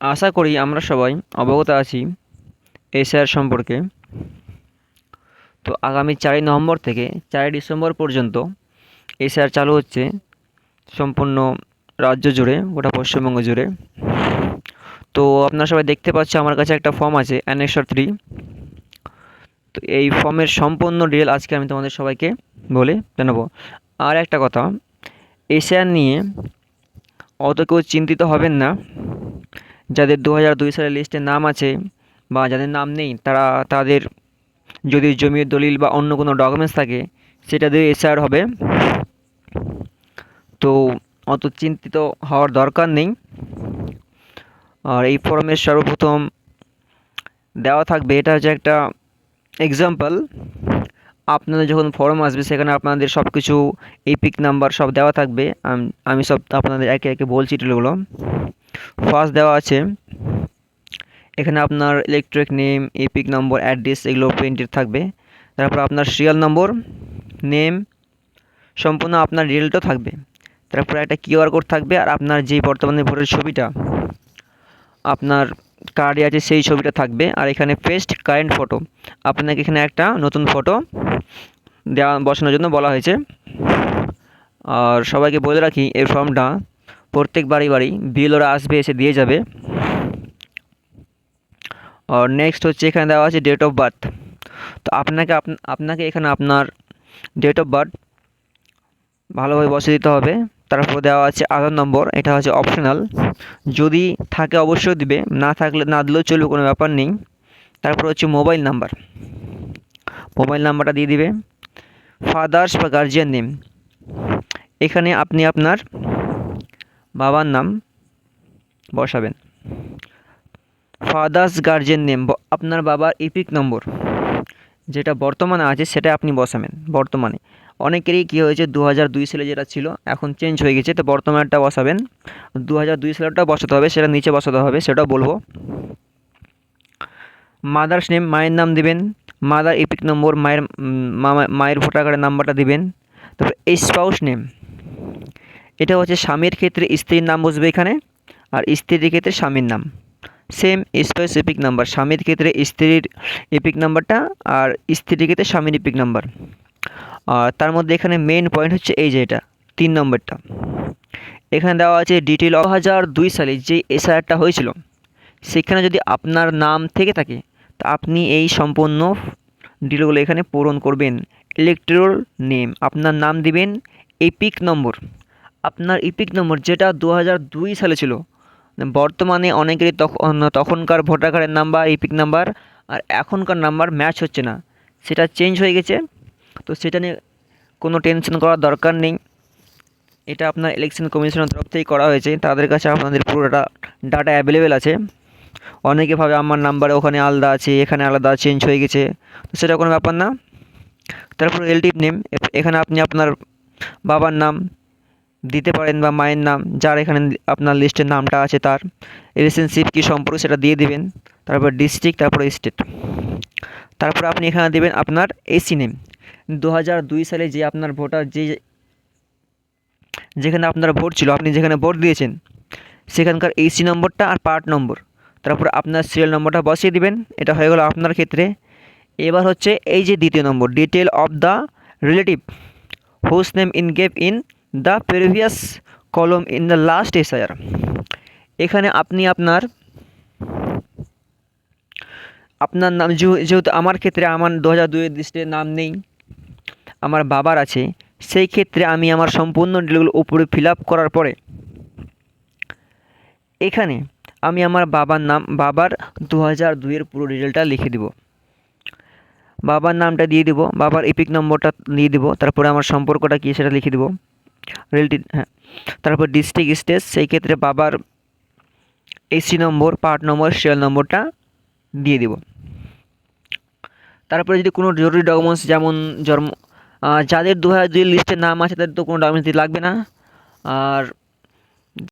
আশা করি আমরা সবাই অবগত আছি এশিয়ার সম্পর্কে। তো আগামী 4ই নভেম্বর থেকে 4ই ডিসেম্বর পর্যন্ত এশিয়ার চালু হচ্ছে সম্পূর্ণ রাজ্য জুড়ে, গোটা পশ্চিমবঙ্গ জুড়ে। তো আপনারা সবাই দেখতে পাচ্ছেন আমার কাছে একটা ফর্ম আছে অ্যানেক্সার 3। তো এই ফর্মের সম্পূর্ণ ডিটেল আজকে আমি তোমাদের সবাইকে বলে জানাবো। আর একটা কথা, এশিয়ার নিয়ে অত কেউ চিন্তিত হবেন না। যাদের 2002 সালের লিস্টে নাম আছে বা যাদের নাম নেই, তাদের যদি জমির দলিল বা অন্য কোনো ডকুমেন্টস থাকে সেটা দিয়ে এসআর হবে। তো অত চিন্তিত হওয়ার দরকার নেই। আর এই ফর্মের সর্বপ্রথম দেওয়া থাকবে, এটা হচ্ছে একটা এক্সাম্পল। আপনাদের যখন ফর্ম আসবে সেখানে আপনাদের সব কিছু এপিক নাম্বার সব দেওয়া থাকবে। আমি সব আপনাদের একে একে বলছি ডিটেলগুলো। ফার্স্ট দেওয়া আছে এখানে আপনার ইলেকট্রিক নেম, এপিক নম্বর, অ্যাড্রেস এগুলো প্রিন্টেড থাকবে। তারপর আপনার সিরিয়াল নম্বর, নেম, সম্পূর্ণ আপনার ডিটেলটাও থাকবে। তারপর একটা কিউআর কোড থাকবে, আর আপনার যেই বর্তমানে ভোটের ছবিটা আপনার কার্ডে আছে সেই ছবিটা থাকবে। আর এখানে পেস্ট কারেন্ট ফটো, আপনাকে এখানে একটা নতুন ফটো বসানোর জন্য বলা হয়েছে। আর সবাইকে বলে রাখি, এই ফর্মটা প্রত্যেক বাড়ি বিএলওরা আসবে, এসে দিয়ে যাবে। আর নেক্সট হচ্ছে এখানে দেওয়া আছে ডেট অফ বার্থ। তো আপনাকে এখানে আপনার ডেট অফ বার্থ ভালোভাবে বসিয়ে দিতে হবে। তারপর দেওয়া আছে আধার নম্বর, এটা হচ্ছে অপশনাল, যদি থাকে অবশ্যই দিবে, না থাকলে না দিলেও চলবে, কোনো ব্যাপার নেই। তারপর হচ্ছে মোবাইল নাম্বারটা দিয়ে দিবে। ফাদার্স বা গার্জিয়ান নেম, এখানে আপনি আপনার বাবার নাম বসাবেন। ফাদার্স গার্জিয়ান নেম, আপনার বাবার ইপিক নম্বর যেটা বর্তমানে আছে সেটা আপনি বসাবেন। বর্তমানে অনেকেরই কী হয়েছে, 2002 সালে যেটা ছিল এখন চেঞ্জ হয়ে গেছে, তো বর্তমানটা বসাবেন। 2002 সালেরটা বসাতে হবে, সেটা নিচে বসাতে হবে, সেটাও বলবো। মাদার্স নেম, মায়ের নাম দিবেন। মাদার ইপিক নম্বর, মায়ের ভোটার কার্ডের নাম্বারটা দিবেন। তারপর স্পাউস নেম, এটা হচ্ছে স্বামীর ক্ষেত্রে স্ত্রীর নাম বসবে এখানে, আর স্ত্রীর ক্ষেত্রে স্বামীর নাম। সেম স্পাউস এপিক নাম্বার, স্বামীর ক্ষেত্রে স্ত্রীর এপিক নাম্বারটা, আর স্ত্রীর ক্ষেত্রে স্বামীর এপিক নাম্বার। আর তার মধ্যে এখানে মেন পয়েন্ট হচ্ছে এই যে এটা 3 নম্বরটা, এখানে দেওয়া আছে ডিটেল। 2002 সালে যে এসআইআরটা হয়েছিল সেখানে যদি আপনার নাম থেকে থাকে তা আপনি এই সম্পূর্ণ ডিটেলগুলো এখানে পূরণ করবেন। ইলেকট্রাল নেম, আপনার নাম দিবেন। এপিক নম্বর, আপনার ইপিক নম্বর যেটা 2002 সালে ছিল, বর্তমানে অনেকেরই তখনকার ভোটার কার্ডের নাম্বার, ইপিক নাম্বার আর এখনকার নাম্বার ম্যাচ হচ্ছে না, সেটা চেঞ্জ হয়ে গেছে। তো সেটা নিয়ে কোনো টেনশন করার দরকার নেই, এটা আপনার ইলেকশন কমিশনের তরফ থেকেই করা হয়েছে, তাদের কাছে আপনাদের পুরো ডাটা অ্যাভেলেবেল আছে। অনেকে ভাবে আমার নাম্বারে ওখানে আলাদা আছে, এখানে আলাদা, চেঞ্জ হয়ে গেছে, তো সেটা কোনো ব্যাপার না। তারপর রিলেটিভ নেম, এখানে আপনি আপনার বাবার নাম দিতে পারেন বা মায়ের নাম, যার এখানে আপনার লিস্টের নামটা আছে তার রিলেশনশিপ কী সম্পর্ক সেটা দিয়ে দিবেন। তারপর ডিস্ট্রিক্ট, তারপর স্টেট। তারপর আপনি এখানে দেবেন আপনার এসি নেম, 2002 সালে যে আপনার ভোটার যেখানে আপনার ভোট ছিল, আপনি যেখানে ভোট দিয়েছেন সেখানকার এসি নম্বরটা আর পার্ট নম্বর। তারপর আপনার সিরিয়াল নম্বরটা বসিয়ে দিবেন। এটা হয়ে গেল আপনার ক্ষেত্রে। এবার হচ্ছে এই যে দ্বিতীয় নম্বর, detail of the relative whose name in gave in the previous column in the last SIR. এখানে আপনি আপনার নাম, যেহেতু আমার ক্ষেত্রে আমার 2002-এর লিস্টে নাম নেই, আমার বাবার আছে, সেই ক্ষেত্রে আমি আমার সম্পূর্ণ ডিটেলগুলো উপরে ফিল আপ করার পরে এখানে আমি আমার বাবার নাম, বাবার 2002-এর পুরো ডিটেলটা লিখে দিব। বাবার নামটা দিয়ে দিব, বাবার ইপিক নম্বরটা দিয়ে দিব, তারপরে আমার সম্পর্কটা কী সেটা লিখে দিব, রিলেটিভ, হ্যাঁ। তারপর ডিস্ট্রিক্ট, স্টেট, সেই ক্ষেত্রে বাবার এসি নম্বর, পার্ট নম্বর, সিরিয়াল নম্বরটা দিয়ে দিব। তারপরে যদি কোনো জরুরি ডকুমেন্টস, যেমন যাদের 2002 লিস্টে নাম আছে তাদের তো কোনো ডকুমেন্টস লাগবে না। আর